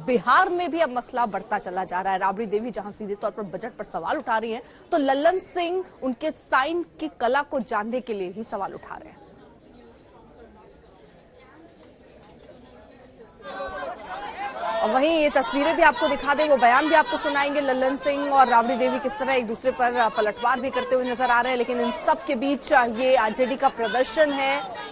बिहार में भी अब मसला बढ़ता चला जा रहा है। राबड़ी देवी जहां सीधे तौर पर बजट पर सवाल उठा रही हैं, तो लल्लन सिंह उनके साइन की कला को जानने के लिए ही सवाल उठा रहे हैं। और वहीं ये तस्वीरें भी आपको दिखा दें, वो बयान भी आपको सुनाएंगे। लल्लन सिंह और राबड़ी देवी किस तरह एक दूसरे पर पलटवार भी करते हुए नजर आ रहे हैं, लेकिन इन सब के बीच ये आरजेडी का प्रदर्शन है।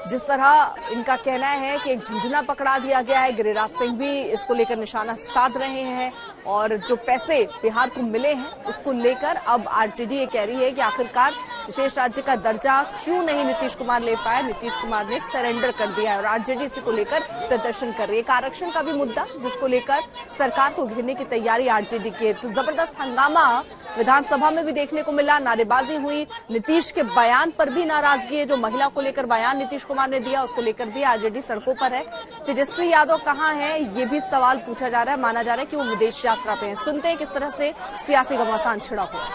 जिस तरह इनका कहना है कि एक झुंझुना पकड़ा दिया गया है, गिरिराज सिंह भी इसको लेकर निशाना साध रहे हैं और जो पैसे बिहार को मिले हैं उसको लेकर अब आरजेडी ये कह रही है कि आखिरकार विशेष राज्य का दर्जा क्यों नहीं नीतीश कुमार ले पाए। नीतीश कुमार ने सरेंडर कर दिया है और आरजेडी इसी को लेकर प्रदर्शन कर रही है। एक आरक्षण का भी मुद्दा जिसको लेकर सरकार को घेरने की तैयारी आरजेडी की। तो जबरदस्त हंगामा विधानसभा में भी देखने को मिला, नारेबाजी हुई, नीतीश के बयान पर भी नाराजगी है। जो महिला को लेकर बयान नीतीश कुमार ने दिया उसको लेकर भी आरजेडी सड़कों पर है। तेजस्वी यादव कहां है, ये भी सवाल पूछा जा रहा है। माना जा रहा है कि वो विदेश यात्रा पे हैं। सुनते हैं किस तरह से सियासी घमासान छिड़ा हुआ है।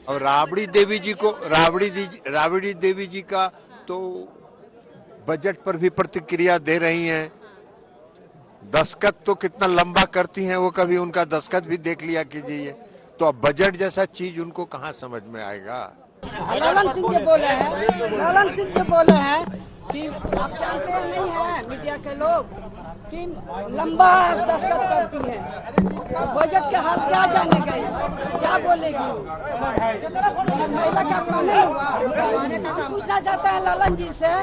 और राबड़ी देवी जी का तो बजट पर भी प्रतिक्रिया दे रही हैं। दस्तखत तो कितना लंबा करती हैं, वो कभी उनका दस्तखत भी देख लिया कीजिए। तो अब बजट जैसा चीज उनको कहाँ समझ में आएगा। लल्लन सिंह जो बोले हैं कि आप जानते हैं नहीं है मीडिया के लोग कि लंबा दस्तखत करती है। बजट के हाल क्या जाने गई, क्या बोलेगी। महिला का अपमान हुआ। पूछना चाहते हैं लल्लन जी से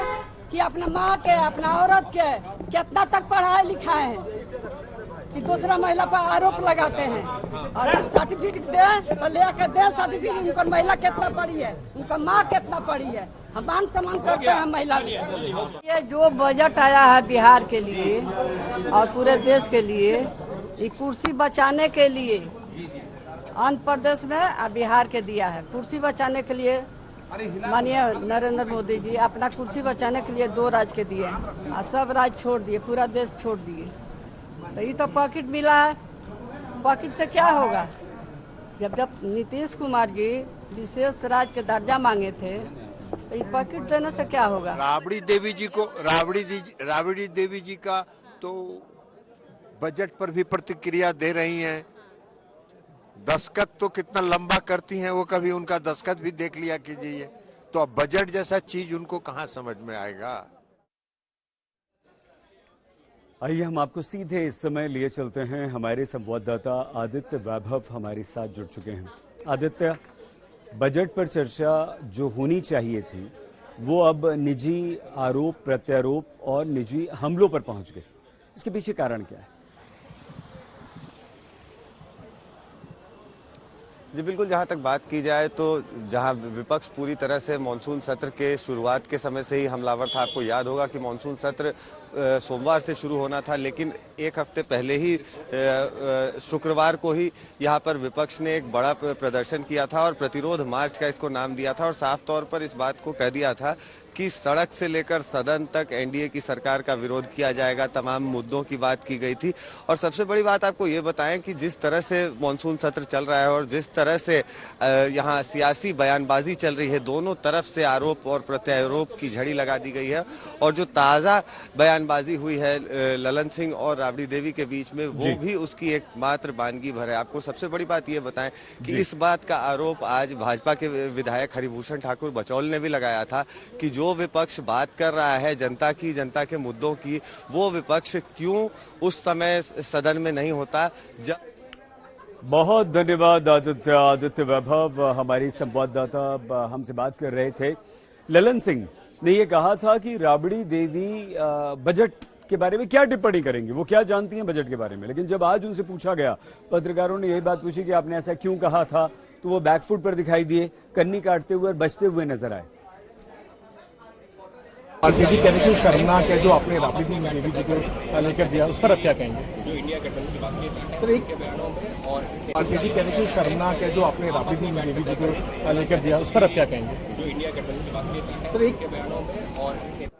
कि अपना माँ के, अपना औरत के कितना तक पढ़ाए लिखाए हैं कि दूसरा महिला पर आरोप लगाते हैं और सर्टिफिकेट दे तो लेकर दे सर्टिफिकेट। उनका महिला कितना पढ़ी है, उनका माँ कितना पढ़ी है। हम मान सम्मान करते हैं महिला। ये जो बजट आया है बिहार के लिए और पूरे देश के लिए, ये कुर्सी बचाने के लिए आंध्र प्रदेश में और बिहार के दिया है। कुर्सी बचाने के लिए माननीय नरेंद्र मोदी जी अपना कुर्सी बचाने के लिए 2 राज्य के दिए हैं और सब राज्य छोड़ दिए, पूरा देश छोड़ दिए। तो ये तो पॉकेट मिला है, पॉकेट से क्या होगा। जब नीतीश कुमार जी विशेष राज्य के दर्जा मांगे थे तो ये पॉकेट देने से क्या होगा। राबड़ी देवी जी का तो बजट पर भी प्रतिक्रिया दे रही हैं। दस्तखत तो कितना लंबा करती हैं, वो कभी उनका दस्तखत भी देख लिया कीजिए। तो अब बजट जैसा चीज उनको कहाँ समझ में आएगा। आइए हम आपको सीधे इस समय लिए चलते हैं। हमारे संवाददाता आदित्य वैभव हमारे साथ जुड़ चुके हैं। आदित्य, बजट पर चर्चा जो होनी चाहिए थी वो अब निजी आरोप प्रत्यारोप और निजी हमलों पर पहुंच गई, इसके पीछे कारण क्या है? जी बिल्कुल, जहां तक बात की जाए तो जहां विपक्ष पूरी तरह से मानसून सत्र के शुरुआत के समय से ही हमलावर था। आपको याद होगा कि मानसून सत्र सोमवार से शुरू होना था, लेकिन एक हफ्ते पहले ही शुक्रवार को ही यहां पर विपक्ष ने एक बड़ा प्रदर्शन किया था और प्रतिरोध मार्च का इसको नाम दिया था और साफ तौर पर इस बात को कह दिया था कि सड़क से लेकर सदन तक एनडीए की सरकार का विरोध किया जाएगा। तमाम मुद्दों की बात की गई थी और सबसे बड़ी बात आपको ये बताएं कि जिस तरह से मानसून सत्र चल रहा है और जिस तरह से यहाँ सियासी बयानबाजी चल रही है, दोनों तरफ से आरोप और प्रत्यारोप की झड़ी लगा दी गई है। और जो ताज़ा बयानबाजी हुई है लल्लन सिंह और राबड़ी देवी के बीच में, वो भी उसकी एक मात्र बानगी भर है। आपको सबसे बड़ी बात ये बताएं कि इस बात का आरोप आज भाजपा के विधायक हरिभूषण ठाकुर बचौल ने भी लगाया था कि जो विपक्ष बात कर रहा है जनता के मुद्दों की, वो विपक्ष क्यों उस समय सदन में नहीं होता। बहुत धन्यवाद आदित्य वैभव, हमारी संवाददाता हमसे बात कर रहे थे। लल्लन सिंह ने ये कहा था कि राबड़ी देवी बजट के बारे में क्या टिप्पणी करेंगी, वो क्या जानती हैं बजट के बारे में। लेकिन जब आज उनसे पूछा गया, पत्रकारों ने यही बात पूछी कि आपने ऐसा क्यों कहा था, तो वो बैकफुट पर दिखाई दिए, कन्नी काटते हुए और बचते हुए नजर आए। आरजेडी कहने की शर्मनाक है जो आपने राबड़ी देवी जी को लेकर दिया, उस पर अब क्या कहेंगे। सर एक आरजेडी कहने की शर्मनाक है जो आपने राबड़ी देवी जी को लेकर दिया, उस पर अब क्या कहेंगे। सर एक